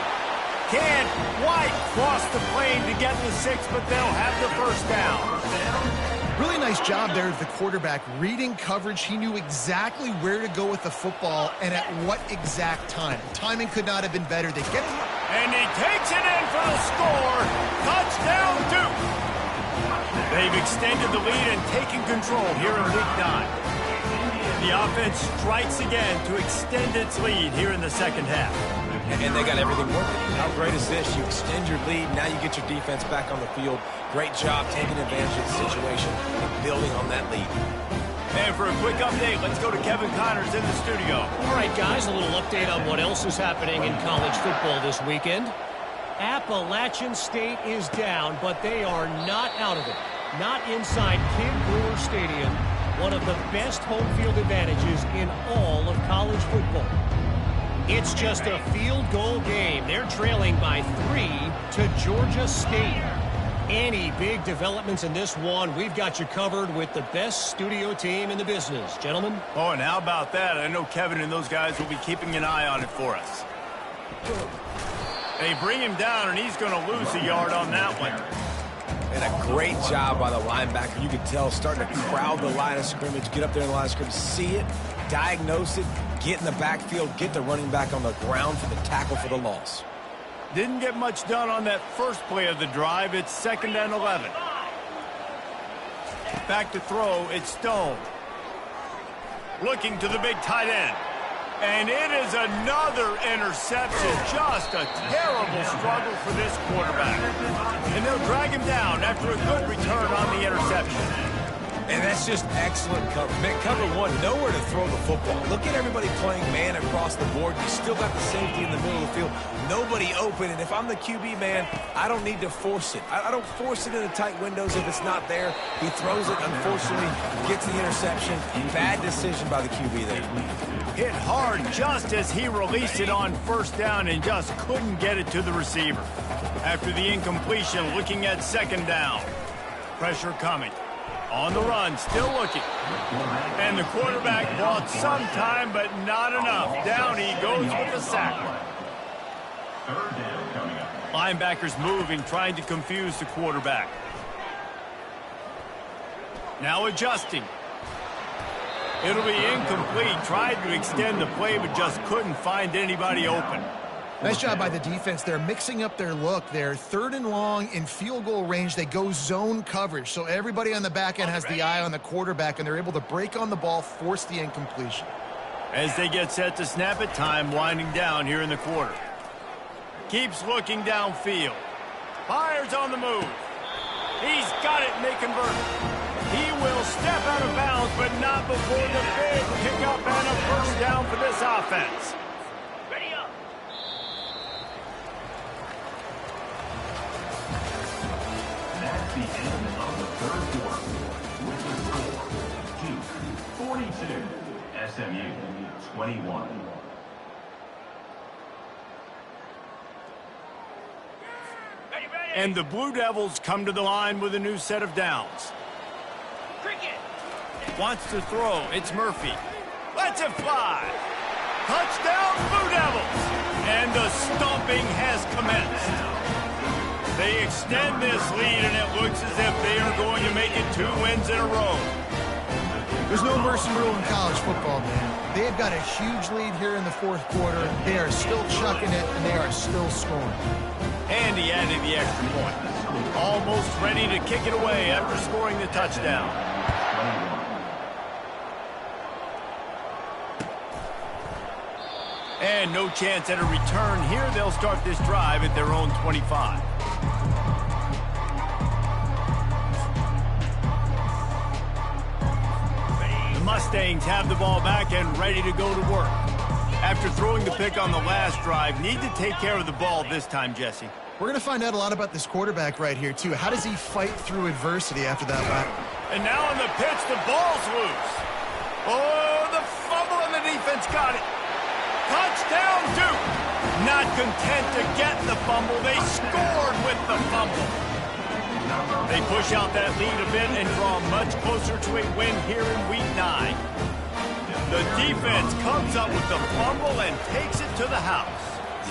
can. White cross the plane to get the 6, but they'll have the first down. Really nice job there of the quarterback reading coverage. He knew exactly where to go with the football and at what exact time. Timing could not have been better. They get it. And he takes it in for the score. Touchdown, Duke. They've extended the lead and taken control here in Week 9. The offense strikes again to extend its lead here in the second half. And they got everything working. How great is this? You extend your lead, now you get your defense back on the field. Great job taking advantage of the situation and building on that lead. And for a quick update, let's go to Kevin Connors in the studio. All right, guys, a little update on what else is happening in college football this weekend. Appalachian State is down, but they are not out of it. Not inside Kid Brewer Stadium, one of the best home field advantages in all of college football. It's just a field goal game. They're trailing by 3 to Georgia State. Any big developments in this one, we've got you covered with the best studio team in the business. Gentlemen? Oh, and how about that? I know Kevin and those guys will be keeping an eye on it for us. They bring him down, and he's going to lose a yard on that one. And a great job by the linebacker. You can tell starting to crowd the line of scrimmage, get up there in the line of scrimmage, see it, diagnose it, get in the backfield, get the running back on the ground for the tackle for the loss. Didn't get much done on that first play of the drive. It's 2nd and 11. Back to throw, it's Stone. Looking to the big tight end. And it is another interception. Just a terrible struggle for this quarterback. And they'll drag him down after a good return on the interception. And that's just excellent cover. Cover one, nowhere to throw the football. Look at everybody playing man across the board. You still got the safety in the middle of the field. Nobody open. And if I'm the QB, man, I don't need to force it. I don't force it into tight windows if it's not there. He throws it, unfortunately, gets the interception. Bad decision by the QB there. Hit hard just as he released it on first down and just couldn't get it to the receiver. After the incompletion, looking at 2nd down. Pressure coming. On the run, still looking. And the quarterback bought some time, but not enough. Down he goes with the sack. Linebackers moving, trying to confuse the quarterback. Now adjusting. It'll be incomplete. Tried to extend the play, but just couldn't find anybody open. Nice job by the defense. They're mixing up their look. They're 3rd and long in field goal range. They go zone coverage. So everybody on the back end has the eye on the quarterback, and they're able to break on the ball, force the incompletion. As they get set to snap it, time winding down here in the quarter. Keeps looking downfield. Fires on the move. He's got it, and they convert. He will step out of bounds, but not before the big pickup and a first down for this offense. That's the end of the 3rd quarter. With the score, Duke 42, SMU 21. And the Blue Devils come to the line with a new set of downs. Wants to throw. It's Murphy. Lets it fly. Touchdown, Blue Devils. And the stomping has commenced. They extend this lead, and it looks as if they are going to make it 2 wins in a row. There's no mercy rule in college football, man. They've got a huge lead here in the 4th quarter. They are still chucking it, and they are still scoring. And he added the extra point. Almost ready to kick it away after scoring the touchdown. And no chance at a return here. They'll start this drive at their own 25. The Mustangs have the ball back and ready to go to work. After throwing the pick on the last drive, need to take care of the ball this time, Jesse. We're going to find out a lot about this quarterback right here, too. How does he fight through adversity after that lap? And now on the pitch, the ball's loose. Oh, the fumble, and the defense got it. Touchdown, Duke. Not content to get the fumble, they scored with the fumble. They push out that lead a bit and draw much closer to a win here in Week 9. The defense comes up with the fumble and takes it to the house.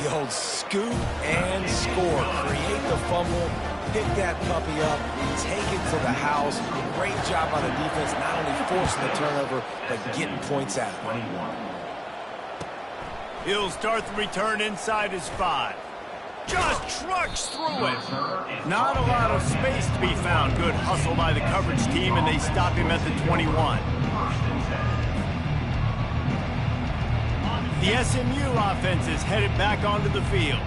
The old scoop and score. Create the fumble, pick that puppy up, take it to the house. Great job on the defense, not only forcing the turnover, but getting points out of it. He'll start the return inside his 5. Just trucks through it. Not a lot of space to be found. Good hustle by the coverage team, and they stop him at the 21. The SMU offense is headed back onto the field.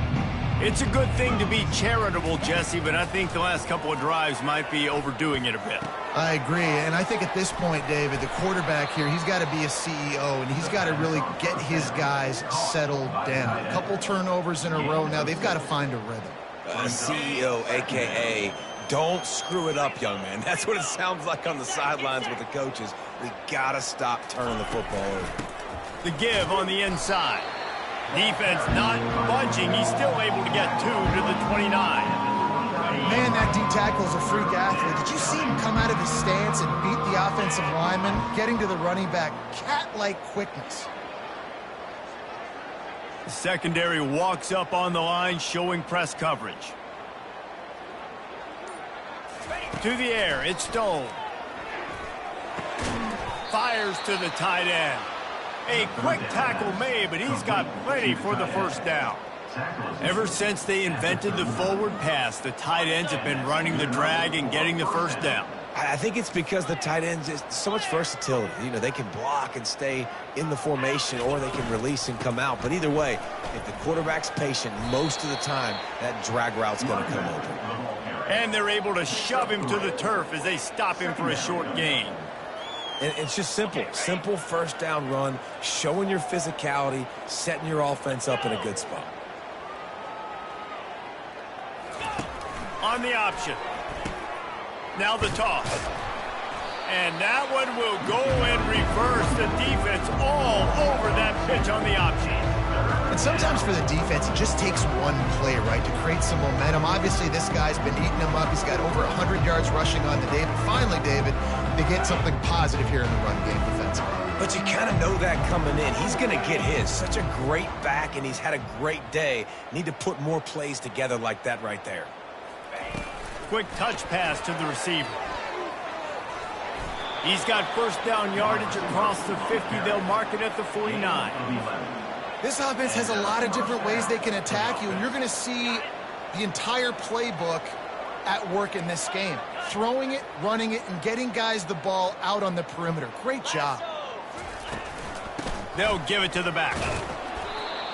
It's a good thing to be charitable, Jesse, but I think the last couple of drives might be overdoing it a bit. I agree, and I think at this point, David, the quarterback here, he's got to be a CEO, and he's got to really get his guys settled down. A couple turnovers in a row now. They've got to find a rhythm. CEO, a.k.a. don't screw it up, young man. That's what it sounds like on the sidelines with the coaches. We got to stop turning the football over. The give on the inside. Defense not budging. He's still able to get 2 to the 29. Man, that D tackle is a freak athlete. Did you see him come out of his stance and beat the offensive lineman, getting to the running back? Cat-like quickness. The secondary walks up on the line, showing press coverage. To the air, it's Stone. Fires to the tight end. A quick tackle made, but he's got plenty for the first down. Ever since they invented the forward pass, the tight ends have been running the drag and getting the first down. I think it's because the tight ends is so much versatility. You know, they can block and stay in the formation, or they can release and come out. But either way, if the quarterback's patient, most of the time, that drag route's going to come open. And they're able to shove him to the turf as they stop him for a short gain. And it's just simple first down run, showing your physicality, setting your offense up in a good spot. On the option. Now the toss. And that one will go and reverse. The defense all over that pitch on the option. And sometimes for the defense, it just takes one play, right, to create some momentum. Obviously, this guy's been eating them up. He's got over 100 yards rushing on the day. But finally, David, they get something positive here in the run game defensively. But you kind of know that coming in. He's going to get his. Such a great back, and he's had a great day. Need to put more plays together like that right there. Quick touch pass to the receiver. He's got first down yardage across the 50. They'll mark it at the 49. This offense has a lot of different ways they can attack you, and you're going to see the entire playbook at work in this game. Throwing it, running it, and getting guys the ball out on the perimeter. Great job. They'll give it to the back.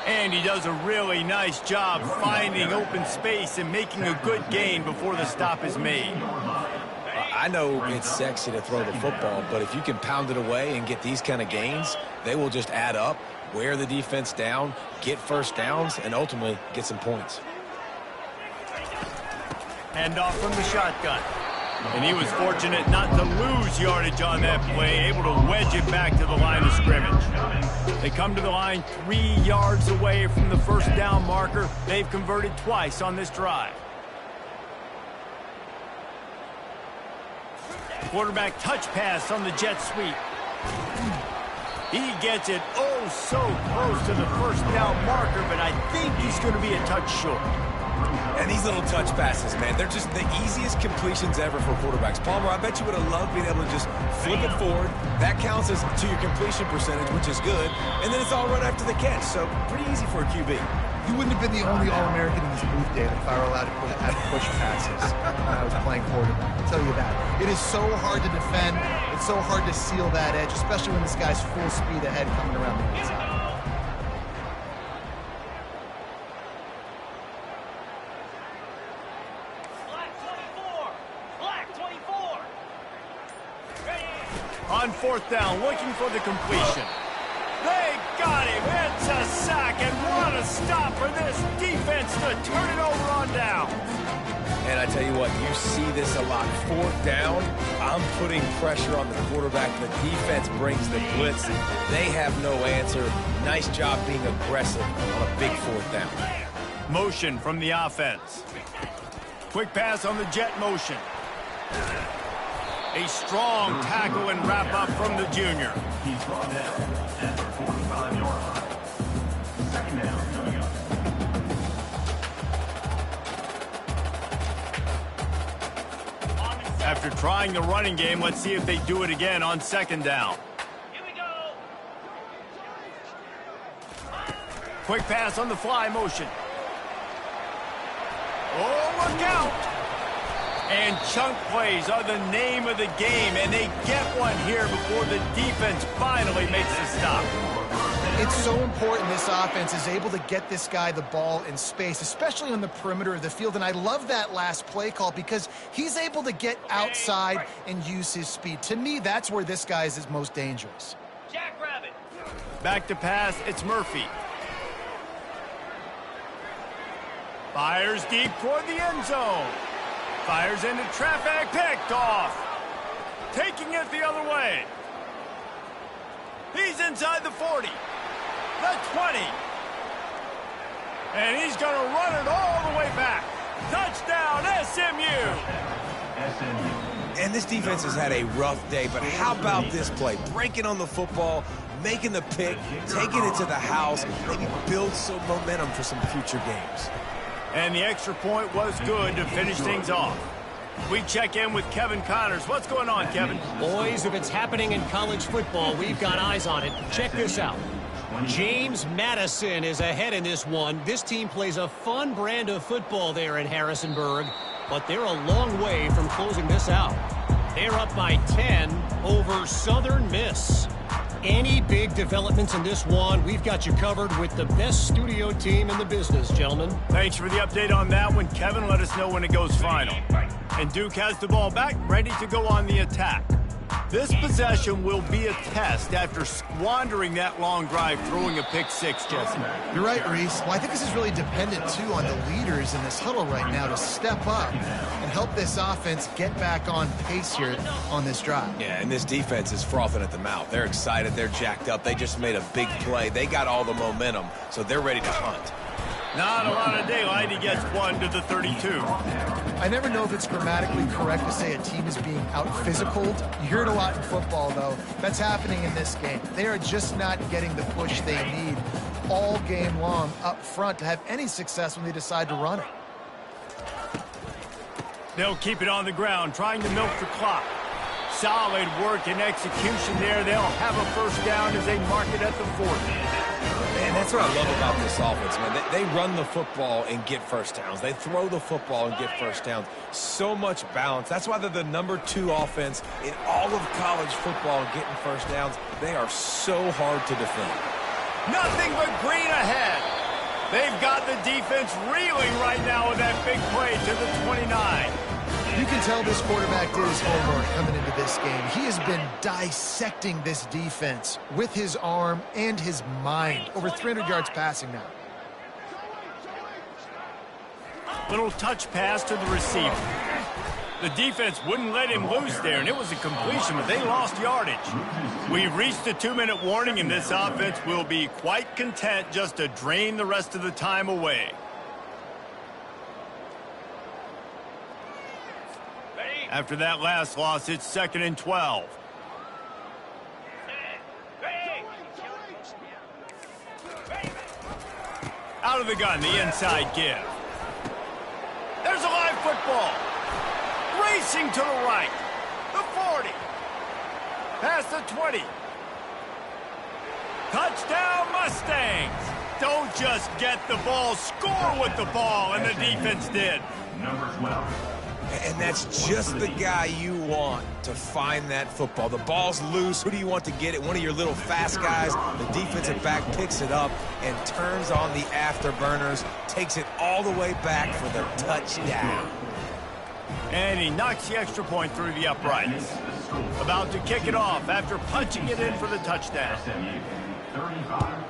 And he does a really nice job finding open space and making a good gain before the stop is made. I know it's sexy to throw the football, but if you can pound it away and get these kind of gains, they will just add up, wear the defense down, get first downs, and ultimately get some points. Hand off from the shotgun. And he was fortunate not to lose yardage on that play, able to wedge it back to the line of scrimmage. They come to the line 3 yards away from the first down marker. They've converted twice on this drive. Quarterback touch pass on the jet sweep. He gets it oh so close to the first down marker, but I think he's going to be a touch short. And these little touch passes, man, they're just the easiest completions ever for quarterbacks. Palmer, I bet you would have loved being able to just flip it forward. That counts as to your completion percentage, which is good. And then it's all right after the catch, so pretty easy for a QB. You wouldn't have been the only All-American in this booth, David, if I were allowed to push passes when I was playing quarterback. I'll tell you that. It is so hard to defend. It's so hard to seal that edge, especially when this guy's full speed ahead coming around the inside. On fourth down, looking for the completion. They got him. It's a sack, and what a stop for this defense to turn it over on down. And I tell you what, you see this a lot. Fourth down, I'm putting pressure on the quarterback. The defense brings the blitz. They have no answer. Nice job being aggressive on a big fourth down. Motion from the offense. Quick pass on the jet motion. A strong tackle and wrap up from the junior. He's brought down at the 45-yard line. Second down coming up. After trying the running game, let's see if they do it again on second down. Here we go. Quick pass on the fly motion. Oh, look out! And chunk plays are the name of the game, and they get one here before the defense finally makes the stop. It's so important this offense is able to get this guy the ball in space, especially on the perimeter of the field. And I love that last play call because he's able to get outside and use his speed. To me, that's where this guy is his most dangerous. Jackrabbit. Back to pass, it's Murphy. Fires deep toward the end zone. Fires into traffic, picked off. Taking it the other way. He's inside the 40. The 20. And he's going to run it all the way back. Touchdown, SMU. And this defense has had a rough day, but how about this play? Breaking on the football, making the pick, taking it to the house, maybe build some momentum for some future games. And the extra point was good to finish things off. We check in with Kevin Connors. What's going on, Kevin? Boys, if it's happening in college football, we've got eyes on it. Check this out. James Madison is ahead in this one. This team plays a fun brand of football there in Harrisonburg, but they're a long way from closing this out. They're up by 10 over Southern Miss. Any big developments in this one, we've got you covered with the best studio team in the business, gentlemen. Thanks for the update on that one, Kevin. Let us know when it goes final. And Duke has the ball back, ready to go on the attack. This possession will be a test after squandering that long drive, throwing a pick six, Jesse. You're right, Reese. Well, I think this is really dependent, too, on the leaders in this huddle right now to step up and help this offense get back on pace here on this drive. Yeah, and this defense is frothing at the mouth. They're excited. They're jacked up. They just made a big play. They got all the momentum, so they're ready to hunt. Not a lot of daylight. He gets one to the 32. I never know if it's grammatically correct to say a team is being out-physicaled. You hear it a lot in football, though. That's happening in this game. They are just not getting the push they need all game long up front to have any success when they decide to run it. They'll keep it on the ground, trying to milk the clock. Solid work and execution there. They'll have a first down as they mark it at the 40. Man, that's what I love about this offense, man. They run the football and get first downs. They throw the football and get first downs. So much balance. That's why they're the #2 offense in all of college football and getting first downs. They are so hard to defend. Nothing but green ahead. They've got the defense reeling right now with that big play to the 29. You can tell this quarterback did his homework coming into this game. He has been dissecting this defense with his arm and his mind. Over 300 yards passing now. Little touch pass to the receiver. The defense wouldn't let him loose there, and it was a completion, but they lost yardage. We've reached the 2-minute warning, and this offense will be quite content just to drain the rest of the time away. After that last loss, it's 2nd and 12. Out of the gun, the inside give. There's a live football. Racing to the right. The 40. Past the 20. Touchdown, Mustangs. Don't just get the ball, score with the ball, and the defense did. Number 12. And that's just the guy you want to find that football. The ball's loose. Who do you want to get it? One of your little fast guys. The defensive back picks it up and turns on the afterburners, takes it all the way back for the touchdown. And he knocks the extra point through the uprights. About to kick it off after punching it in for the touchdown. SMU 35.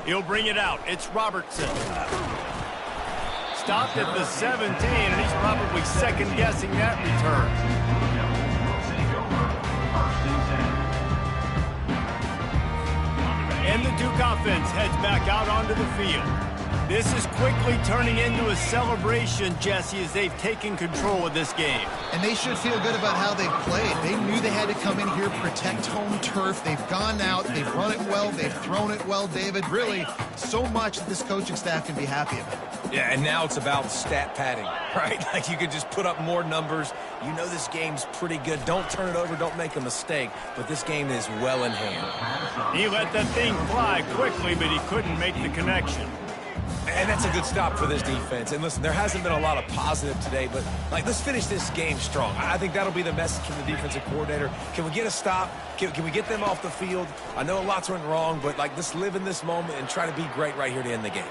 He'll bring it out. It's Robertson. Stopped at the 17, and he's probably second-guessing that return. And the Duke offense heads back out onto the field. This is quickly turning into a celebration, Jesse, as they've taken control of this game. And they should feel good about how they've played. They knew they had to come in here, protect home turf. They've gone out, they've run it well, they've thrown it well, David. Really, so much that this coaching staff can be happy about. Yeah, and now it's about stat padding, right? Like you could just put up more numbers. You know this game's pretty good. Don't turn it over, don't make a mistake. But this game is well in hand. He let that thing fly quickly, but he couldn't make the connection. And that's a good stop for this defense. And listen, there hasn't been a lot of positive today, but let's finish this game strong. I think that'll be the message from the defensive coordinator. Can we get a stop? Can we get them off the field? I know lots went wrong, but let's live in this moment and try to be great right here to end the game.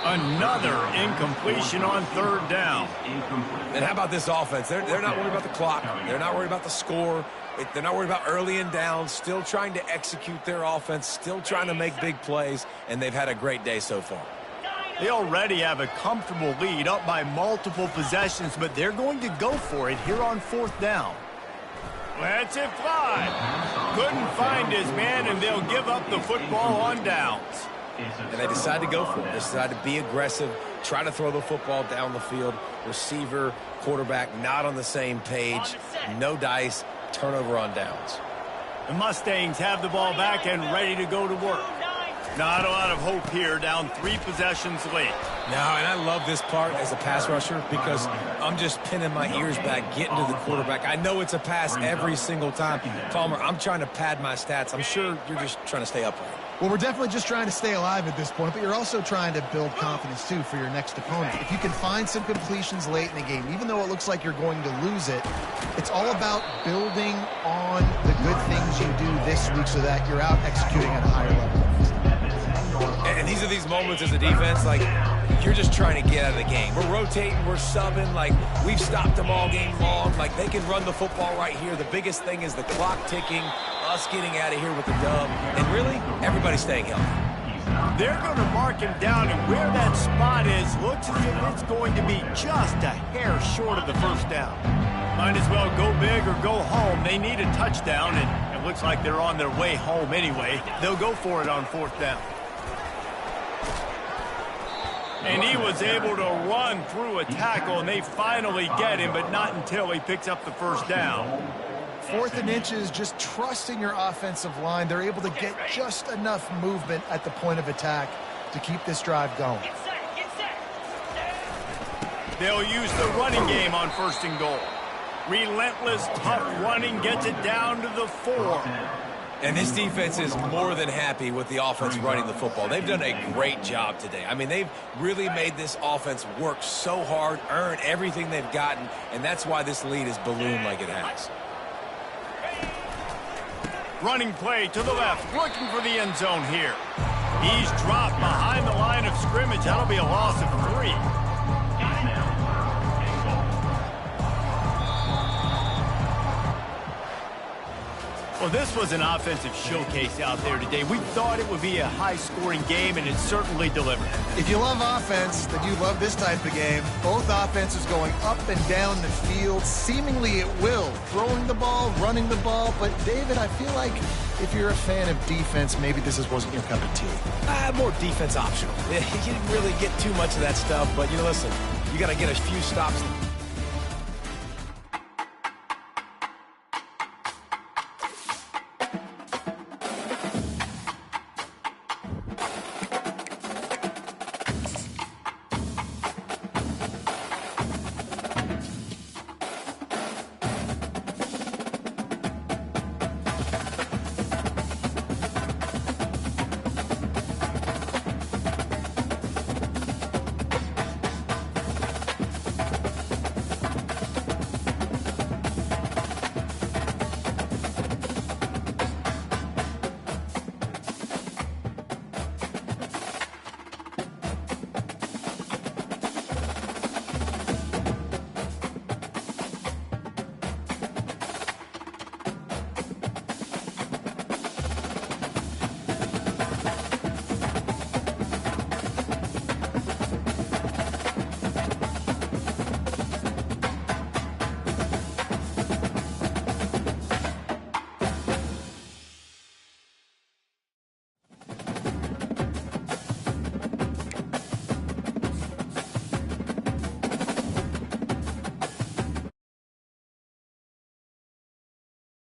Another incompletion on third down. And how about this offense? They're not worried about the clock. They're not worried about the score. They're not worried about early and down. Still trying to execute their offense. Still trying to make big plays. And they've had a great day so far. They already have a comfortable lead up by multiple possessions, but they're going to go for it here on fourth down. Lets it fly. Couldn't find his man, and they'll give up the football on downs. And they decide to go for it. They decide to be aggressive, try to throw the football down the field. Receiver, quarterback not on the same page. No dice, turnover on downs. The Mustangs have the ball back and ready to go to work. Not a lot of hope here, down 3 possessions late. No, and I love this part as a pass rusher because I'm just pinning my ears back, getting to the quarterback. I know it's a pass every single time. Palmer, I'm trying to pad my stats. I'm sure you're just trying to stay upright. Well, we're definitely just trying to stay alive at this point, but you're also trying to build confidence, too, for your next opponent. If you can find some completions late in the game, even though it looks like you're going to lose it, it's all about building on the good things you do this week so that you're out executing at a higher level. And these are these moments as a defense, you're just trying to get out of the game. We're rotating, we're subbing, we've stopped them all game long. They can run the football right here. The biggest thing is the clock ticking, us getting out of here with the dub, and really, everybody staying healthy. They're going to mark him down, and where that spot is looks as if it's going to be just a hair short of the first down. Might as well go big or go home. They need a touchdown, and it looks like they're on their way home anyway. They'll go for it on fourth down. And he was able to run through a tackle, and they finally get him, but not until he picks up the first down. 4th and inches, just trusting your offensive line. They're able to get just enough movement at the point of attack to keep this drive going. They'll use the running game on 1st and goal. Relentless, tough running gets it down to the 4. And this defense is more than happy with the offense running the football. They've done a great job today. I mean, they've really made this offense work so hard, earn everything they've gotten, and that's why this lead is ballooned like it has. Running play to the left, looking for the end zone here. He's dropped behind the line of scrimmage. That'll be a loss of 3. Well, this was an offensive showcase out there today. We thought it would be a high-scoring game, and it certainly delivered. If you love offense, then you love this type of game. Both offenses going up and down the field, seemingly at will. Throwing the ball, running the ball. But, David, I feel like if you're a fan of defense, maybe this wasn't your cup of tea. More defense optional. You didn't really get too much of that stuff, but, listen, you got to get a few stops.